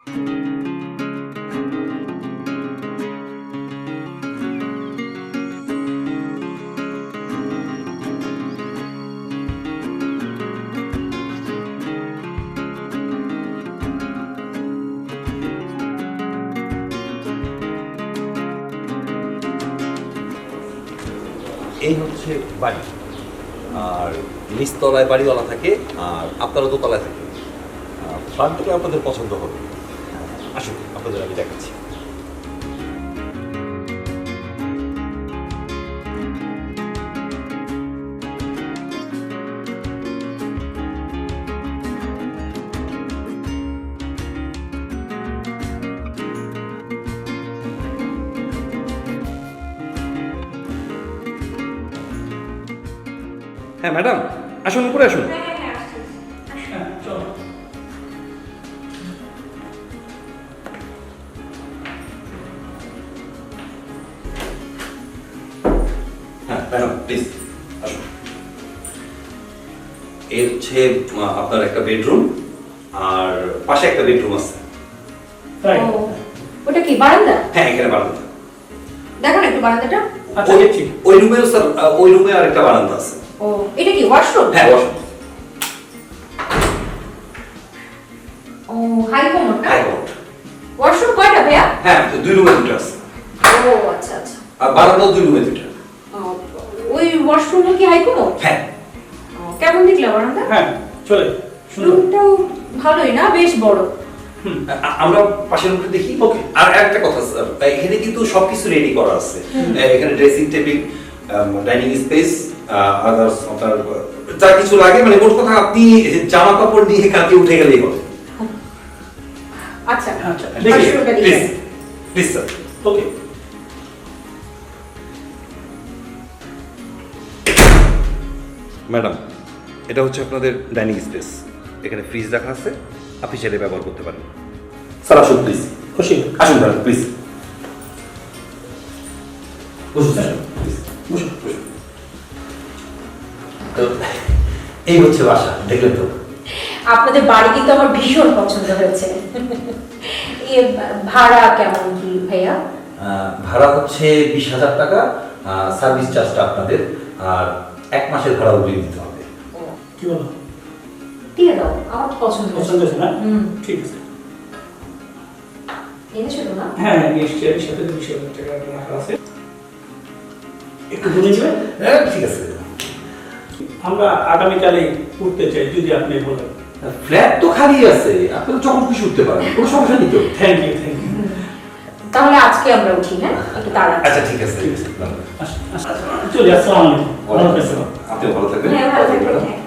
এই হচ্ছে বাড়ি, আর নিচতলায় বাড়িওয়ালা থাকে, আর আপনারা দোতলায় থাকে। ফ্ল্যাটটাকে আপনাদের পছন্দ হবে। আসুন, আপনাদের আমি দেখাচ্ছি। হ্যাঁ ম্যাডাম, আসুন, উপরে আসুন। হ্যাঁ ম্যাডাম, প্লিজ আসুন। এর হচ্ছে আপনার একটা বেডরুম, আর পাশে একটা বেডরুম আছে। ওটা কি বারান্দা? হ্যাঁ, এখানে বারান্দা। দেখো না একটু বারান্দাটা। আচ্ছা, দেখছি। ওই রুমেও স্যার, ওই রুমে আরেকটা বারান্দা আছে। ও, এটা কি ওয়াশরুম? হ্যাঁ, ওয়াশরুম। ও, হাই কমোড না? High commode. ওয়াশরুম কয়টা ভাইয়া? হ্যাঁ, দুই রুমে দুটো আছে। ও আচ্ছা আচ্ছা। আর বারান্দাও দুই রুমে দুটো। ওই ওয়াশরুমে কি হাই কমোড? হ্যাঁ। কেমন দেখলা বারান্দা? হ্যাঁ, চলে সুন্দর। রুমটাও ভালোই না, বেশ বড়। আমরা পাশের রুমটা দেখি। ওকে। আর একটা কথা স্যার, এখানে কিন্তু সবকিছু রেডি করা আছে। এখানে dressing table, dining space, others আপনার যা কিছু লাগে, মানে মোট কথা আপনি জামা কাপড় নিয়ে কাঁচে উঠে গেলেই হবে। আচ্ছা আচ্ছা, ওয়াশরুমটা দেখি। Please sir. ওকে। ম্যাডাম, এটা হচ্ছে আপনাদের ডাইনিং স্পেস। এখানে ফ্রিজ রাখা আছে, আপনি চাইলে ব্যবহার করতে পারেন। স্যার আসুন প্লিজ। খুশি। আসুন ম্যাডাম, প্লিজ বসুন স্যার, প্লিজ বসুন। তো এই হচ্ছে বাসা, দেখলেন তো? আপনাদের বাড়ি কিন্তু আমার ভীষণ পছন্দ হয়েছে। ভাড়া কেমন কি ভাইয়া? ভাড়া হচ্ছে 20,000 টাকা, সার্ভিস চার্জটা আপনাদের, আর 1 মাসের ভাড়া অগ্রিম দিতে হবে। কি বলো? দিয়ে দাও, আমার তো পছন্দ হয়েছে। পছন্দ হয়েছে না? ঠিক আছে। এনেছিল না? হ্যাঁ, নিশ্চয়ই। এর সাথে 20,000 টাকা রাখা আছে। একটু বলে দিবেন? হ্যাঁ, ঠিক আছে। আমরা আগামীকালে উঠতে চাই, যদি আপনি বলেন। ফ্ল্যাট তো খালি আছে, আপনারা যখন খুশি উঠতে পারেন, কোনো সমস্যা নেই তো। Thank you, thank you. তাহলে আজকে আমরা উঠি, হ্যাঁ? একটু তাড়াতাড়ি। আচ্ছা, ঠিক আছে। চলে, আসসালামু আলাইকুম। ভালো থাকবেন। আপনিও ভালো থাকবেন। হ্যাঁ, ভালো থাকবেন, হ্যাঁ।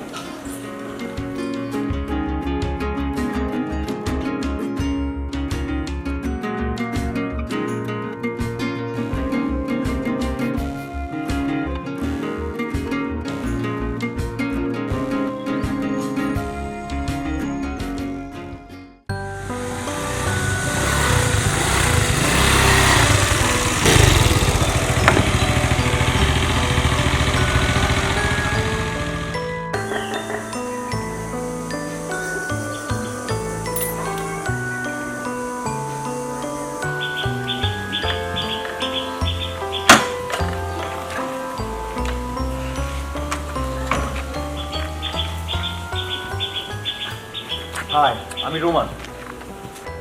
হাই, আমি রোমান,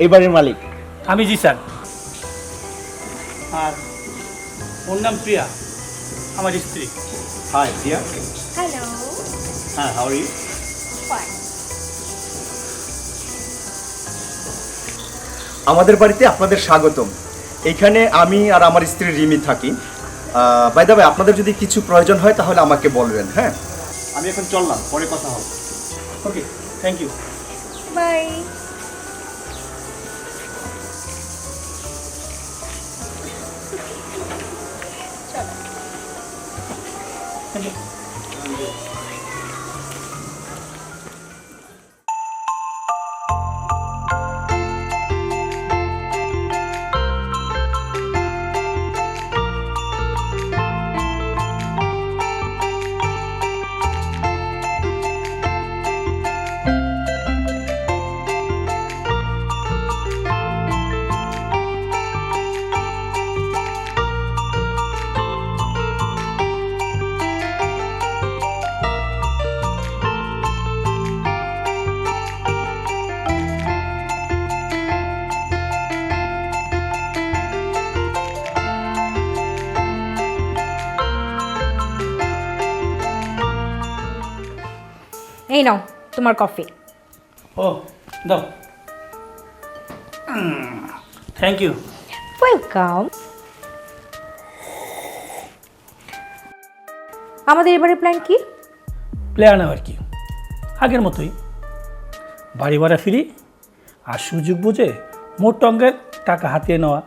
এই বাড়ির মালিক। আমি জিসান। আর ওর নাম প্রিয়া, আমার স্ত্রী। হাই প্রিয়া। Hello. হ্যাঁ, হাউ আর ইউ? Fine. আমাদের বাড়িতে আপনাদের স্বাগতম। এখানে আমি আর আমার স্ত্রী রিমি থাকি। বাই দ্য ওয়ে, আপনাদের যদি কিছু প্রয়োজন হয় তাহলে আমাকে বলবেন। হ্যাঁ, আমি এখন চললাম, পরে কথা হবে। ওকে, থ্যাংক ইউ। Bye. এই নাও তোমার কফি। ও দাও, থ্যাংক ইউ। ওয়েলকাম। আমাদের এবারে প্ল্যান কি? প্ল্যান আর কি, আগের মতোই বাড়ি ভাড়া ফিরি আর সুযোগ বুঝে মোট অঙ্কের টাকা হাতিয়ে নেওয়া।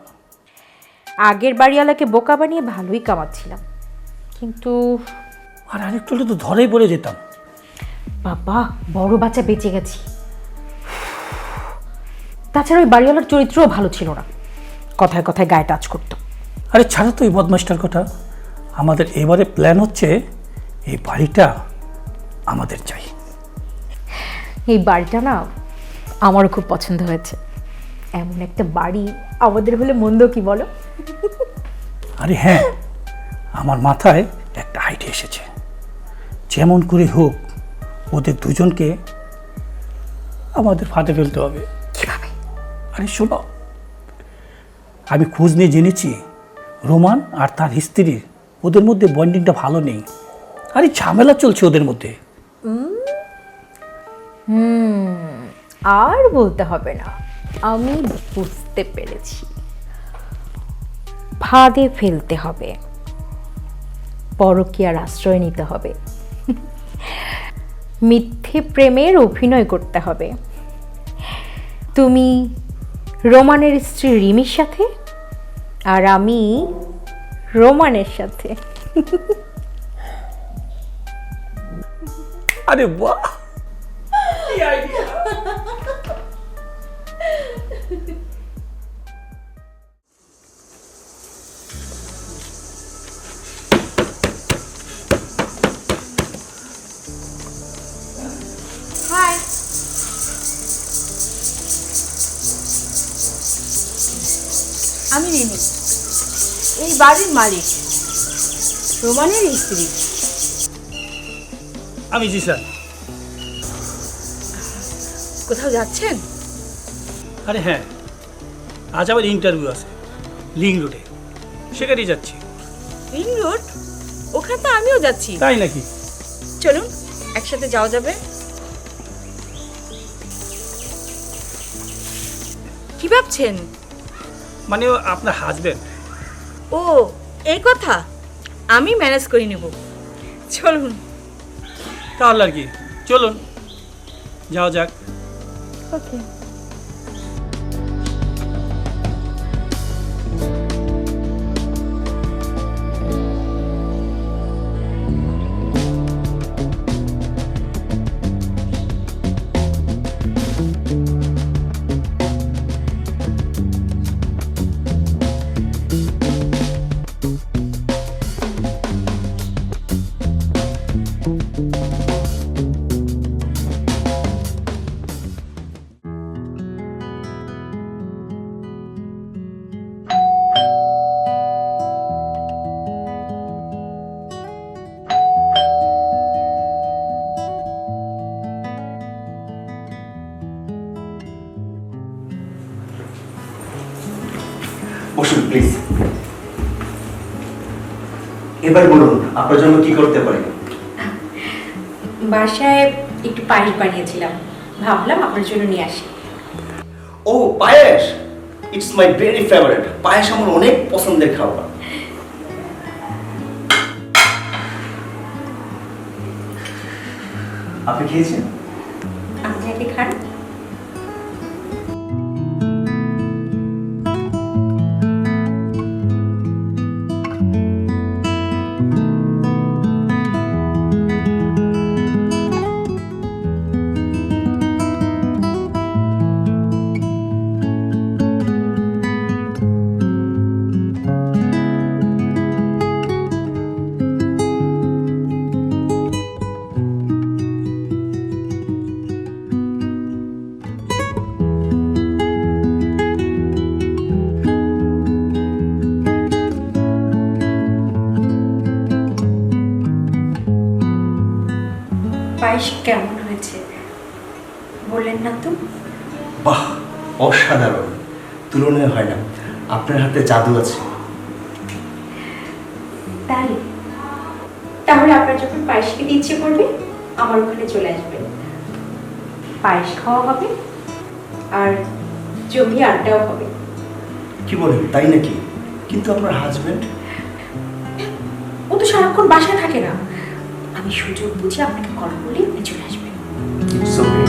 আগের বাড়িওয়ালাকে বোকা বানিয়ে ভালোই কামাচ্ছিলাম, কিন্তু আর আরেকটু হলে তো ধরেই পড়ে যেতাম। বাবা বড় বাচ্চা বেঁচে গেছি। তাছাড়া ওই বাড়িওয়ালার চরিত্রও ভালো ছিল না, কথায় কথায় গায়ে টাচ করতো। আরে ছাড়া তো এই বদমাসটার কথা। আমাদের এবারে প্ল্যান হচ্ছে এই বাড়িটা আমাদের চাই। এই বাড়িটা না আমারও খুব পছন্দ হয়েছে। এমন একটা বাড়ি আমাদের হলে মন্দ কি বলো? আরে হ্যাঁ, আমার মাথায় একটা আইডিয়া এসেছে। যেমন করে হোক ওদের দুজনকে আমাদের ফাঁদে ফেলতে হবে। কিভাবে? আরে শোনো, আমি খোঁজ নিয়ে জেনেছি রোমান আর তার স্ত্রীর ওদের মধ্যে বন্ডিংটা ভালো নেই। আরে ঝামেলা চলছে ওদের মধ্যে। আর বলতে হবে না, আমি বুঝতে পেরেছি। ফাঁদে ফেলতে হবে, পরকীয়ার আশ্রয় নিতে হবে, মিথ্যে প্রেমের অভিনয় করতে হবে। তুমি রোমানের স্ত্রী রিমির সাথে আর আমি রোমানের সাথে। আরে বাহ, হাই। আমি রিমি, এই বাড়ির মালিক, রোমানের স্ত্রী। আমি জি স্যার। কোথাও যাচ্ছেন? আরে হ্যাঁ, আজ আবার ইন্টারভিউ আছে লিং রোডে, সেখানেই যাচ্ছি। Ring road? ওখানে তো আমিও যাচ্ছি। তাই নাকি? চলুন একসাথে যাওয়া যাবে। কি ভাবছেন? মানে ও আপনার হাজবেন্ড? ও এই কথা, আমি ম্যানেজ করে নেব। চলুন। তাহলে আর কি, চলুন যাওয়া যাক। ওকে। বসুন প্লিজ। এবার বলুন আপনার জন্য কি করতে পারি? বাসায় একটু পায়েস বানিয়েছিলাম, ভাবলাম আপনার জন্য নিয়ে আসি। ও পায়েস, ইটস মাই ভেরি ফেভারিট। পায়েস আমার অনেক পছন্দের খাবার। আপনি খেয়েছেন? আপনি আগে খান। পায়েস কেমন হয়েছে বললেন না তো? বাহ, অসাধারণ, তুলনায় হয় না। আপনার হাতে জাদু আছে। তাই তাহলে আপনার যখন পায়েস খেতে ইচ্ছে করবে আমার ওখানে চলে আসবেন। পায়েস খাওয়া হবে আর জমি আড্ডাও হবে। কি বলেন, তাই নাকি? কিন্তু আপনার হাজবেন্ড? ও তো সারাক্ষণ বাসায় থাকে না, আমি সুযোগ বুঝে আপনাকে কল করলে আপনি চলে আসবেন। It's okay.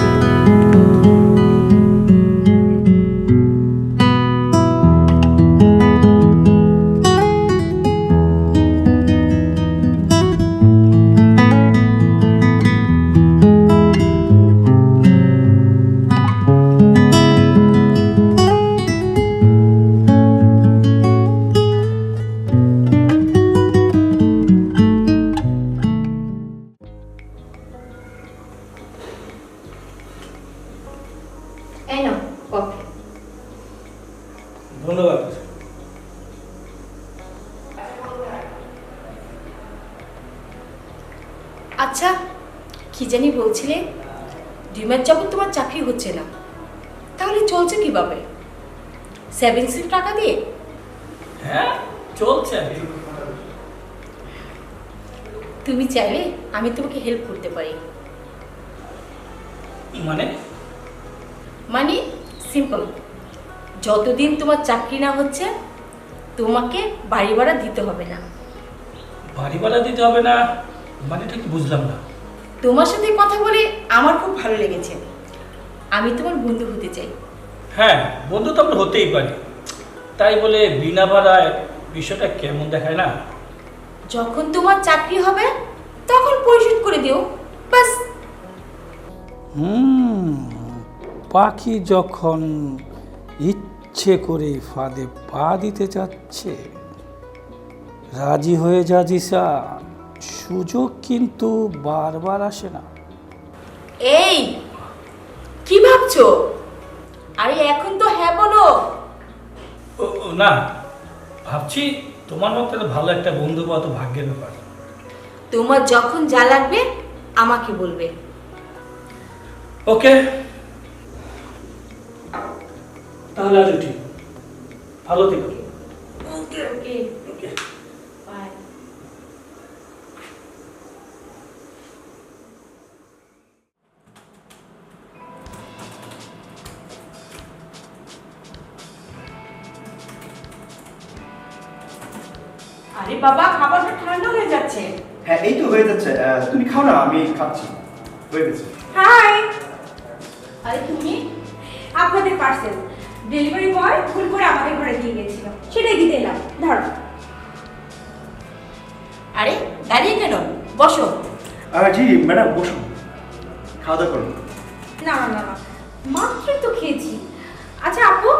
এই নাও কফি। ধন্যবাদ। আচ্ছা, কি জানি বলছিলে 2 মাস যাবত তোমার চাকরি হচ্ছে না, তাহলে চলছে কিভাবে? সেভিংসের টাকা দিয়ে? হ্যাঁ, চলছে আর কি। তুমি চাইলে আমি তোমাকে হেল্প করতে পারি। মানে? মানে সিম্পল, যতদিন তোমার চাকরি না হচ্ছে তোমাকে বাড়ি ভাড়া দিতে হবে না। বাড়ি ভাড়া দিতে হবে না মানে ঠিক বুঝলাম না। তোমার সাথে কথা বলে আমার খুব ভালো লেগেছে, আমি তোমার বন্ধু হতে চাই। হ্যাঁ, বন্ধু তো আমরা হতেই পারি, তাই বলে বিনা ভাড়ায় বিষয়টা কেমন দেখায় না? যখন তোমার চাকরি হবে তখন পরিশোধ করে দিও, বাস। পাখি যখন ইচ্ছে করে ফাঁদে পা দিতে চাচ্ছে, রাজি হয়ে যা জিসা, সুযোগ কিন্তু বারবার আসে না। এই কি ভাবছো? আরে এখন তো হ্যাঁ বলো। না, ভাবছি তোমার মতো এত ভালো একটা বন্ধু পাওয়া তো ভাগ্যের ব্যাপার। তোমার যখন যা লাগবে আমাকে বলবে। ওকে, তাহলে আজ উঠি। ভালো থেকো। ওকে ওকে, বাই। আরে বাবা, খাবারটা ঠান্ডা হয়ে যাচ্ছে। হ্যাঁ, এই তো হয়ে যাচ্ছে। তুমি খাও না, আমি খাচ্ছি। হয়ে গেছে। হাই, আরে তুমি? আপনাদের পার্সেল ডেলিভারি বয় ভুল করে আমাদের ঘরে দিয়ে গিয়েছিল, সেটাই দিতে এলাম। ধরো। আরে দাঁড়িয়ে কেন, বসো। জি ম্যাডাম, বসুন, খাওয়া দাওয়া করুন। না না না, মাত্রই তো খেয়েছি। আচ্ছা আপু,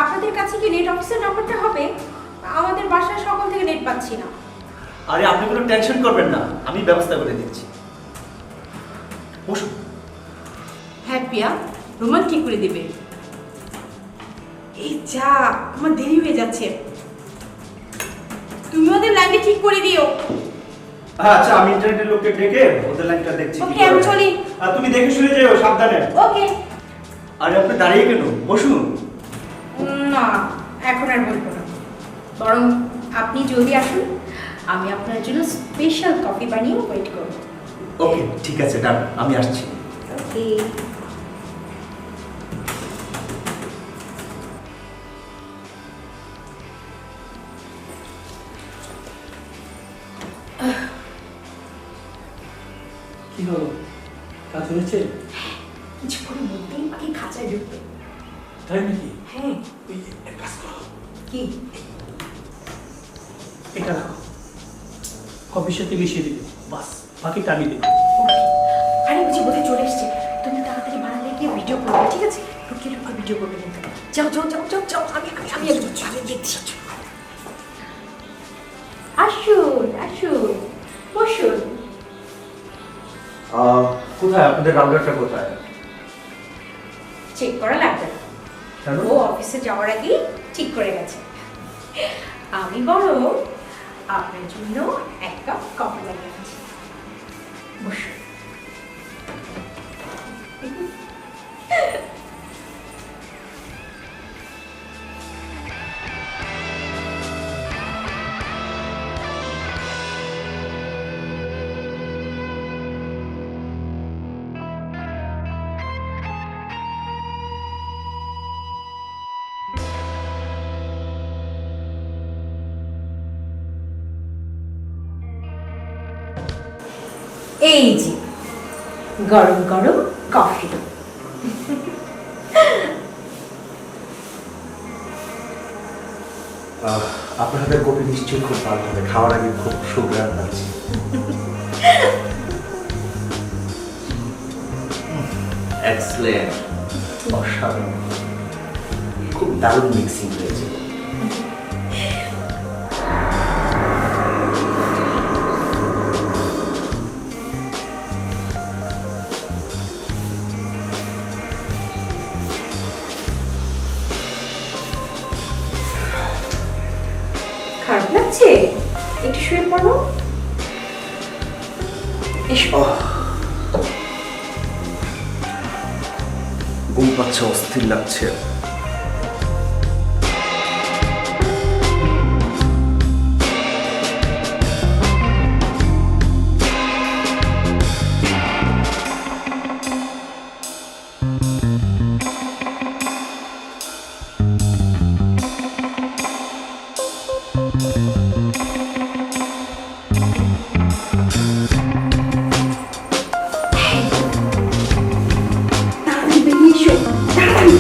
আপনাদের কাছে কি নেট অফিসের নাম্বারটা হবে? আমাদের বাসায় সকাল থেকে নেট পাচ্ছি না। আরে আপনি কোনো টেনশন করবেন না, আমি ব্যবস্থা করে দিচ্ছি। বসুন। হ্যাঁ পিয়া, রোমান ঠিক করে দিবে। এই যা, আমার দেরি হয়ে যাচ্ছে, তুমি ওদের লাইনটা ঠিক করে দিও। আচ্ছা, আমি ইন্টারনেটের লোককে ডেকে ওদের লাইনটা দেখছি। ওকে, আমি চলি। তুমি দেখে শুনে যেও, সাবধানে। ওকে। আরে আপনি দাঁড়িয়ে কেন, বসুন। না, এখন আর বলবো না, বরং আপনি জলদি আসুন, আমি আপনার জন্য স্পেশাল কফি বানিয়ে ওয়েট করব। ওকে, ঠিক আছে, ডান, আমি আসছি। ওকে। কি হলো, কাজ হয়েছে? কিছুক্ষণের মধ্যেই পাখি খাঁচায় ঢুকবে। তাই নাকি? হ্যাঁ। ওই এক কাজ করো, কি? এটা রাখো, কফির সাথে মিশিয়ে দিবে, বাস বাকিটা আমি দেবো। আরে বুঝি বোধহয় চলে এসছে, তুমি তাড়াতাড়ি বারান্দায় গিয়ে ভিডিও করবে, ঠিক আছে? লুকিয়ে লুকিয়ে ভিডিও করবে কিন্তু। যাও যাও যাও যাও যাও, আমি দেখছি। আসুন আসুন, বসুন। কোথায় আপনাদের রাউন্ডারটা কোথায়? চেক করা লাগবে না, কেন? ও অফিসে যাওয়ার আগেই ঠিক করে গেছে। আমি বরং আপনার জন্য এক কাপ কফি বানিয়ে আনছি, বসুন। এই যে গরম গরম কফি। আপনার হাতের কফি নিশ্চয়ই খুব ভালো হবে, খাওয়ার আগে খুব সুগ্রাণ পাচ্ছি। এক্সেলেন্ট, অসাধারণ, খুব দারুণ মিক্সিং হয়েছে। খারাপ লাগছে? একটু শুয়ে পড়ো। এসো। ঘুম পাচ্ছে, অস্থির লাগছে। তাড়াতাড়ি বেরিয়ে এসো, তাড়াতাড়ি।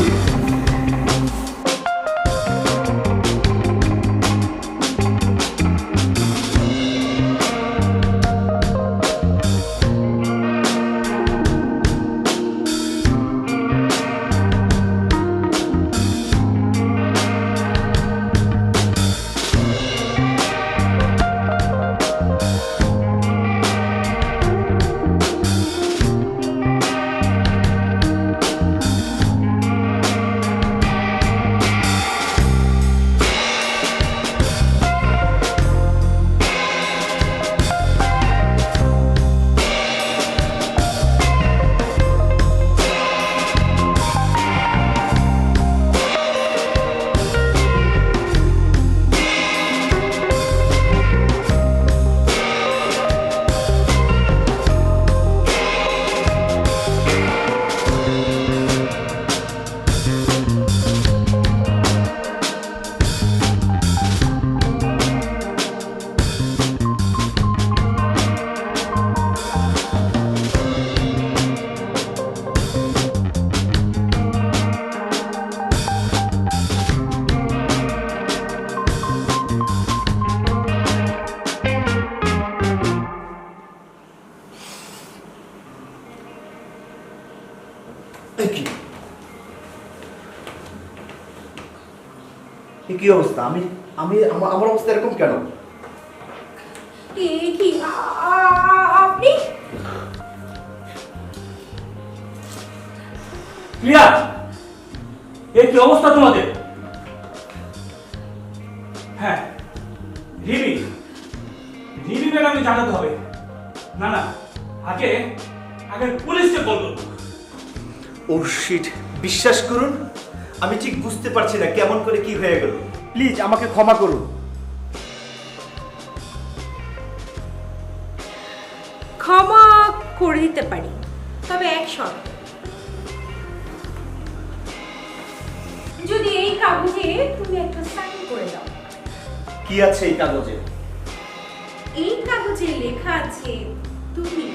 কি অবস্থা? আমি আমি আমার অবস্থা এরকম কেন? কি আপনি? প্রিয়া, এই কি অবস্থা তোমাদের? হ্যাঁ, রিমি ম্যাডামকে জানাতে হবে। না না, আগে পুলিশকে কল করবো। ও শিট, বিশ্বাস করুন আমি ঠিক বুঝতে পারছি না কেমন করে কি হয়ে গেল। প্লিজ আমাকে ক্ষমা করুন। ক্ষমা করে দিতে পারি, তবে এক শর্ত। যদি এই কাগজে তুমি একটা সাইন করে দাও। কি আছে এই কাগজে? এই কাগজে লেখা আছে তুমি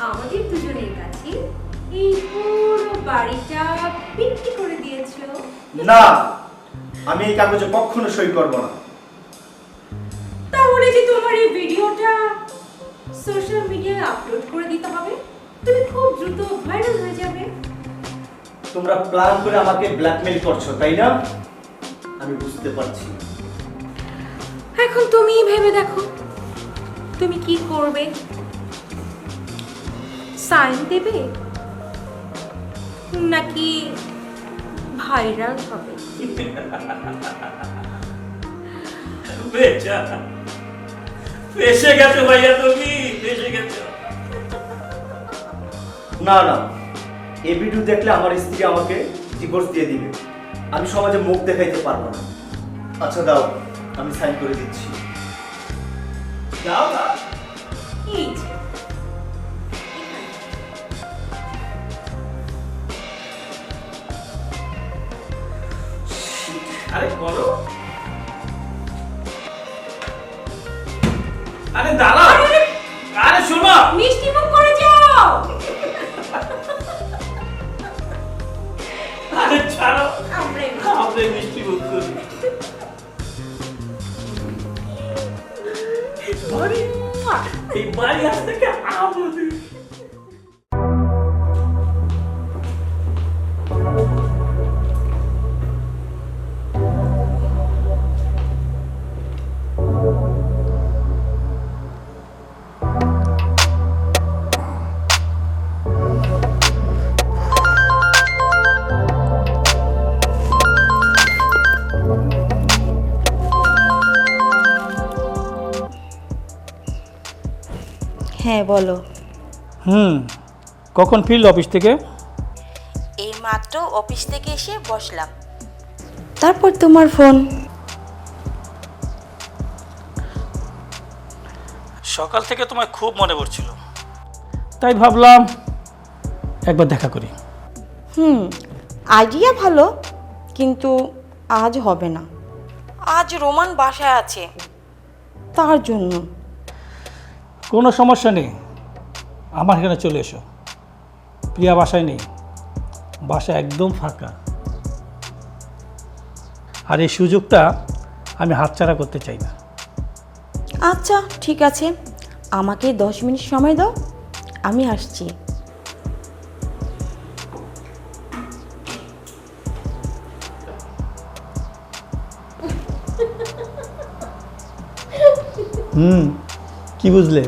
আমাদের দুজনের কাছে এই পুরো বাড়িটা বিক্রি করে দিয়েছো। না, আমি এই কাগজে কখনো সই করব না। তাহলে যে তোমার এই ভিডিওটা সোশ্যাল মিডিয়ায় আপলোড করে দিতে হবে, তুমি খুব দ্রুত ভাইরাল হয়ে যাবে। তোমরা প্ল্যান করে আমাকে ব্ল্যাকমেল করছো, তাই না? আমি বুঝতে পারছি। এখন তুমিই ভেবে দেখো তুমি কি করবে। সাইন দেবে নাকি ভাইরাল হবে? ফেসে গেছে ভাইয়া, তুমি ফেসে গেছো। না না, এই ভিডিও দেখলে আমার স্ত্রী আমাকে ডিভোর্স দিয়ে দিবে। আমি সমাজে মুখ দেখাইতে পারবো না। আচ্ছা দাও, আমি সাইন করে দিচ্ছি। যাও না। এই যে আরে করো, আরে দাঁড়াও, আরে শোনো, মিষ্টি মুখ আমরাই মিষ্টি মুখ করি। বাড়ি, এই বাড়ি আজ থেকে আমাদের। হ্যাঁ বলো। কখন ফিরল অফিস থেকে? এই মাত্র অফিস থেকে এসে বসলাম, তারপর তোমার ফোন। সকাল থেকে তোমায় খুব মনে পড়ছিল, তাই ভাবলাম একবার দেখা করি। আইডিয়া ভালো, কিন্তু আজ হবে না। আজ রোমান বাসায় আছে, তার জন্য। কোনো সমস্যা নেই, আমার এখানে চলে এসো। প্রিয়া বাসায় নেই, বাসা একদম ফাঁকা। আর এই সুযোগটা আমি হাতছাড়া করতে চাই না। আচ্ছা ঠিক আছে, আমাকে 10 মিনিট সময় দাও, আমি আসছি। কি বুঝলে?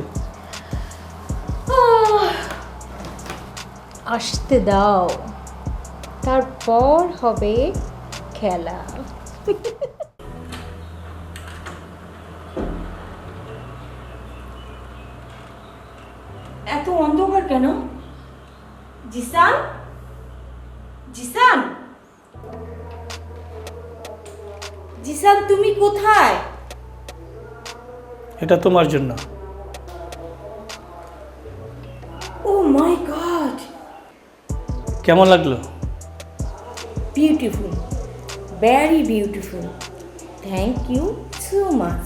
আসতে দাও, তারপর হবে খেলা। এত অন্ধকার কেন? জিসান, জিসান, জিসান তুমি কোথায়? এটা তোমার জন্য। ও মাই গড, কেমন লাগলো? Beautiful, very beautiful, thank you so much.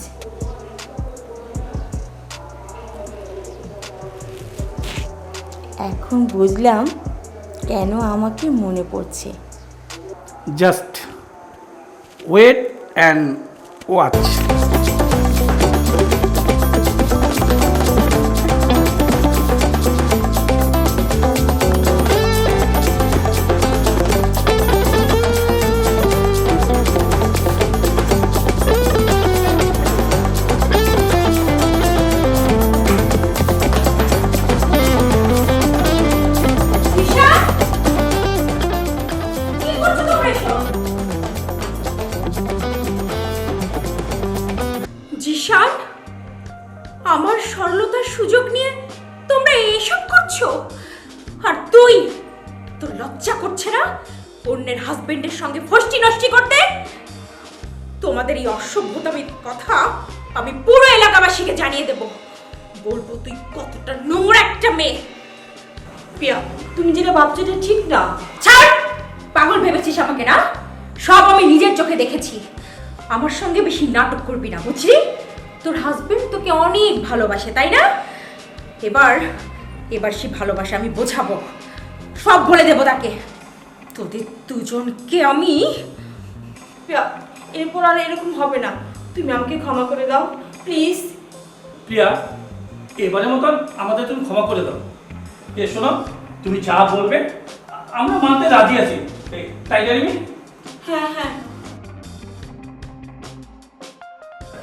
এখন বুঝলাম কেন আমাকে মনে পড়ছে। Just wait and watch. Zeeshan, আমার সরলতার সুযোগ নিয়ে তোমরা এসব করছো? আর তুই, তোর লজ্জা করছে না অন্যের হাজবেন্ডের সঙ্গে ফষ্টি নষ্টি করতে? তোমাদের এই অসভ্যতামির কথা আমি পুরো এলাকাবাসীকে জানিয়ে দেব। বলবো তুই কতটা নোংরা একটা মেয়ে। প্রিয়া, তুমি যেটা ভাবছো এটা ঠিক না। ছাড়, পাগল ভেবেছিস আমাকে না? সব আমি নিজের চোখে দেখেছি। আমার সঙ্গে বেশি নাটক করবি না, বুঝলি? তোর হাজবেন্ড তোকে অনেক ভালোবাসে, তাই না? এবার এবার সে ভালোবাসা আমি বোঝাবো, সব বলে দেবো তাকে। তোদের দুজনকে আমি। প্রিয়া, এরপর আর এরকম হবে না, তুমি আমাকে ক্ষমা করে দাও প্লিজ। প্রিয়া, এবারের মতন আমাদের তুমি ক্ষমা করে দাও। শোনো, তুমি যা বলবে আমরা মানতে রাজি আছি, তাই জানি। হ্যাঁ হ্যাঁ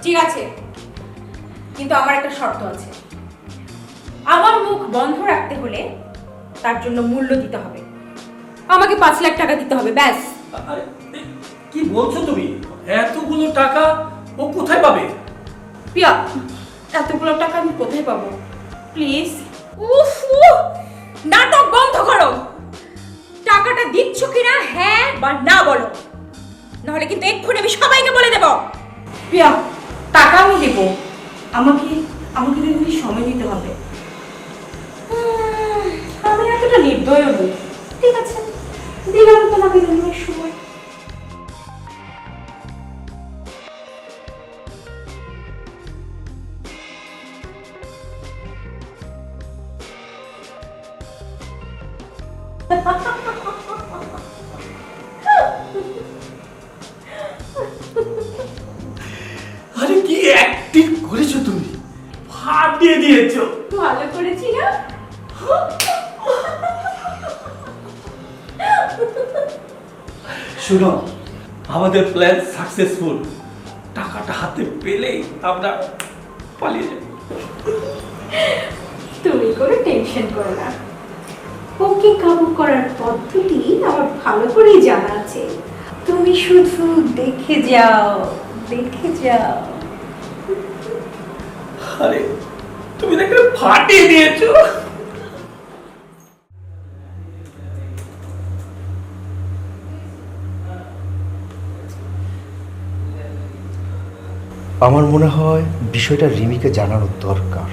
ঠিক আছে, কিন্তু আমার একটা শর্ত আছে। আমার মুখ বন্ধ রাখতে হলে তার জন্য মূল্য দিতে হবে। আমাকে 5 লাখ টাকা দিতে হবে, ব্যাস। আরে কি বলছো তুমি? এতগুলো টাকা ও কোথায় পাবে? প্রিয়া, এতগুলো টাকা আমি কোথায় পাবো? প্লিজ। উফ, নাটক বন্ধ করো। টাকাটা দিচ্ছ কিনা হ্যাঁ বা না বলো, নাহলে কিন্তু এক্ষুনি আমি সবাইকে বলে দেব। প্রিয়া, টাকা আমি দেবো, আমাকে আমাকে 2 মিনিট সময় দিতে হবে। আমি এতটা নির্দয় নই। ঠিক আছে, দিলাম তোমাকে 2 মিনিট সময়। দিয়েছো। ভালো করেছি না? শুনো, আমাদের প্ল্যান সাকসেসফুল। টাকাটা হাতে পেলেই আমরা পালিয়ে যাব। তুমি কোনো টেনশন করো না, ওকে কাবু করার পদ্ধতি আমার ভালো করেই জানা আছে। তুমি শুধু দেখে যাও, দেখে যাও। আরে তুমি দেখলে ফাটিয়ে দিয়েছো। আমার মনে হয় বিষয়টা রিমিকে জানানোর দরকার।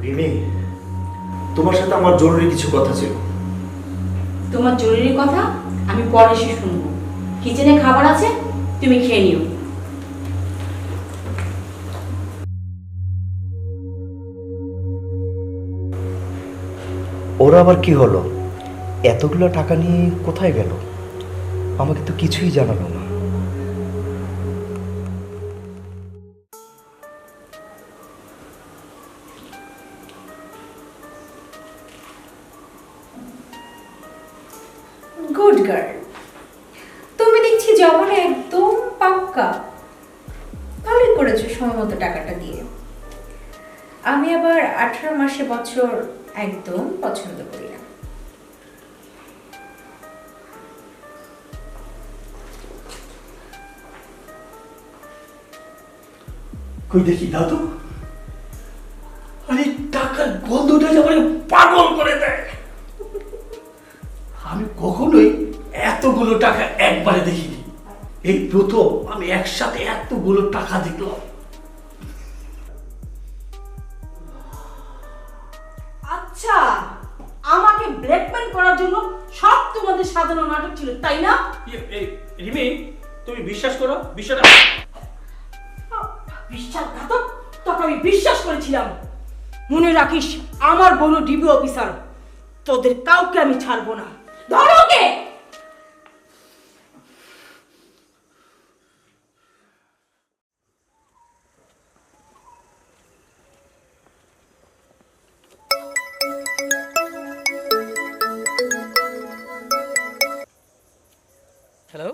রিমি, তোমার সাথে আমার জরুরি কিছু কথা ছিল। তোমার জরুরি কথা আমি পরে এসে শুনবো। কিচেনে খাবার আছে, তুমি খেয়ে নিও। ওরা আবার কি হলো? এতগুলো টাকা নিয়ে কোথায় গেল? আমাকে তো কিছুই জানালো না। গুড গার্ল, তুমি দেখছি জমানো একদম পাক্কা। ভালোই করেছো সময় মতো টাকাটা দিয়ে। আমি আবার 18 মাসে বছর একদম পছন্দ করি না। কই দেখি দাও তো। আরে টাকার গন্ধটা যে আমাকে পাগল করে দেয়। আমি কখনোই এতগুলো টাকা একবারে দেখিনি। এই প্রথম আমি একসাথে এতগুলো টাকা দেখলাম। আচ্ছা, আমাকে ব্ল্যাকমেল করার জন্য সব তোমাদের সাজানো নাটক ছিল, তাই না? রিমি, তুমি বিশ্বাস করো বিষয়টা? বিশ্বাসঘাতক? তোকে আমি বিশ্বাস করেছিলাম। মনে রাখিস, আমার বড় ডিবি অফিসার, তোদের কাউকে আমি ছাড়বো না। ধরো ওকে। হ্যালো,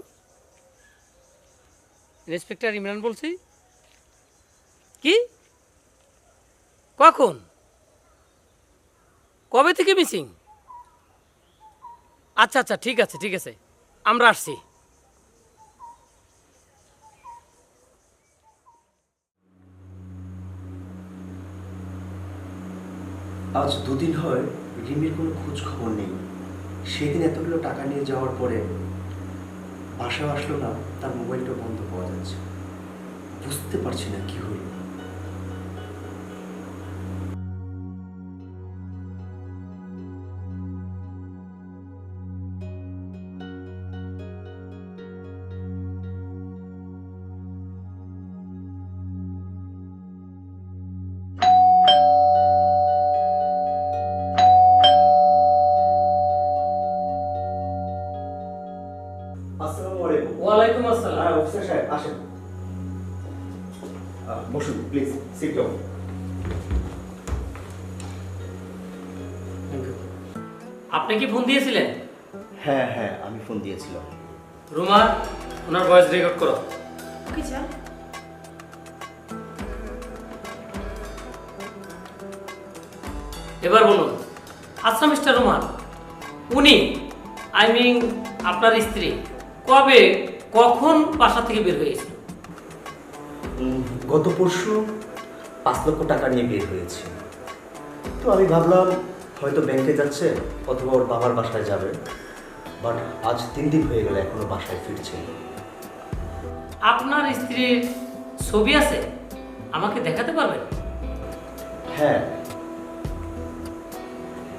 ইন্সপেক্টর ইমরান বলছি। কি? কখন? কবে থেকে মিসিং? আচ্ছা আচ্ছা, ঠিক আছে ঠিক আছে, আমরা আসছি। আজ দুদিন হয় রিমির কোনো খোঁজ খবর নেই। সেদিন এতগুলো টাকা নিয়ে যাওয়ার পরে বাসায় আসলো না, তার মোবাইলটা বন্ধ পাওয়া যাচ্ছে। বুঝতে পারছি না কি হলো। আসসালামু আলাইকুম। ওয়ালাইকুম আসসালাম। হ্যাঁ অফিসার সাহেব, আসেন। বসুন প্লিজ, সিট ডাউন। আপনি কি ফোন দিয়েছিলেন? হ্যাঁ হ্যাঁ, আমি ফোন দিয়েছিলাম। রুমা, ওনার ভয়েস রেকর্ড করো। Okay sir. এবার বলুন। আচ্ছা মিস্টার রুমান, উনি আই মিন আপনার স্ত্রী কবে কখন বাসা থেকে বের হয়েছিল? গত পরশু 5 লক্ষ টাকা নিয়ে বের হয়েছে। তো আমি ভাবলাম হয়তো ব্যাংকে যাচ্ছে অথবা ওর বাবার বাসায় যাবে, বাট আজ 3 দিন হয়ে গেল এখনো বাসায় ফিরছে না। আপনার স্ত্রীর ছবি আছে, আমাকে দেখাতে পারবেন? হ্যাঁ,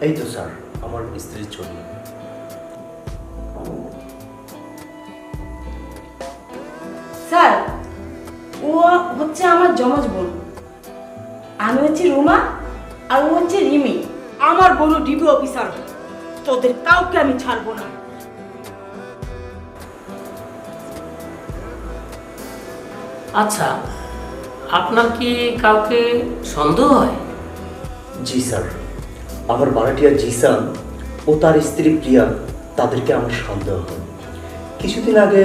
এই তো স্যার আমার স্ত্রীর ছবি। স্যার, ও হচ্ছে আমার যমজ বোন। আমি হচ্ছে রুমা আর ও হচ্ছে রিমি। আমার বোনও ডিবি অফিসার। তোদের কাউকে আমি ছাড়বো না। আচ্ছা, আপনার কি কাউকে সন্দেহ হয়? জি স্যার, আমার ভাড়াটিয়া জিসান ও তার স্ত্রী প্রিয়া, তাদেরকে আমার সন্দেহ হয়। কিছুদিন আগে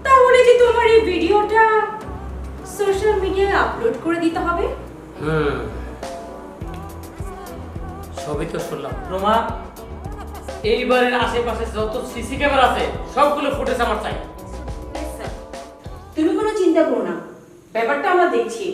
তাহলে যে তোমার এই ভিডিওটা সোশ্যাল মিডিয়ায় আপলোড করে দিতে হবে? সবই তো শুনলাম। রোমা, এইবারের আশেপাশে যত সিসি ক্যামেরা আছে সবগুলো ফুটেজ আমার চাই। তুমি কোনো চিন্তা করো না, ব্যাপারটা আমরা দেখছি।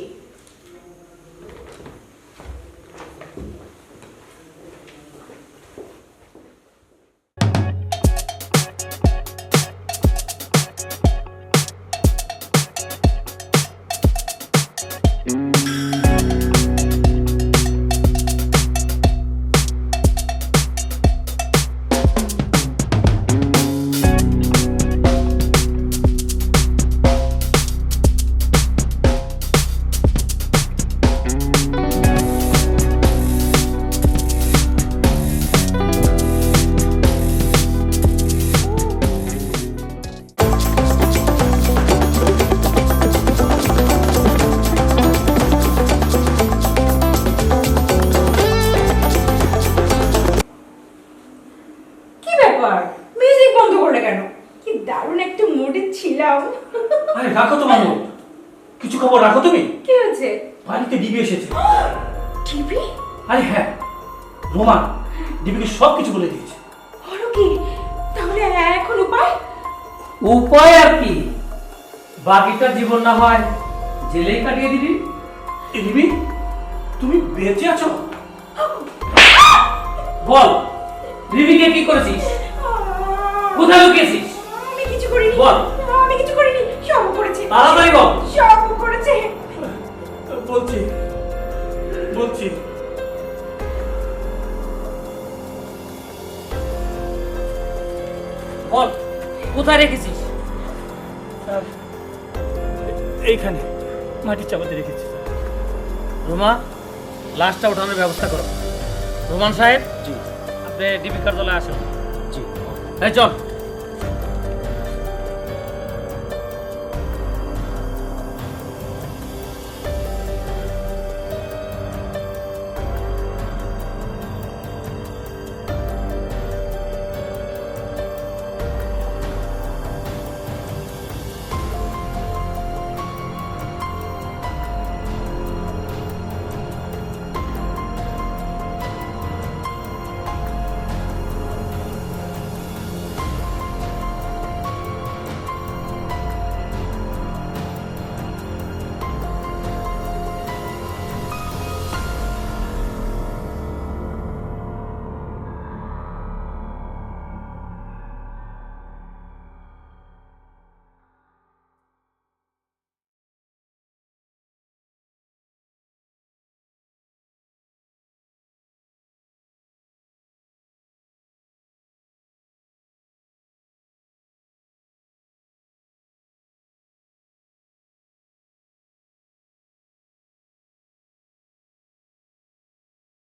কি ব্যাপার, মিউজিক বন্ধ করলে কেন? কি দারুণ একটা মুডে ছিলাম। আরে রাখো তোমার নোট, কিছু খবর রাখো তুমি। কি হয়েছে? বাড়িতে ডিবি এসেছে। টিভি? আরে হ্যাঁ, রোমান ডিবিকে সব কিছু বলে দিয়েছে। বলো কি? তাহলে এখন উপায়? উপায় আর কি, বাকিটা জীবন না হয় জেলেই কাটিয়ে দিবি। ডিবি, তুমি বেঁচে আছো? বল, রিমিকে কি করেছিস? কোথায় লুকিয়েছিস? আমি কিছু করিনি। বল। আমি কিছু করিনি, সব ও করেছে। তাড়াতাড়ি বল। সব ও করেছে। বলছি বলছি বল, কোথায় রেখেছিস? স্যার, এইখানে মাটির চাপাতে রেখেছি স্যার। রোমা, লাশটা ওঠানোর ব্যবস্থা করো। রোমান সাহেব, জি আপনি ডিবি কার্যালয়ে আসুন। জি এই চল।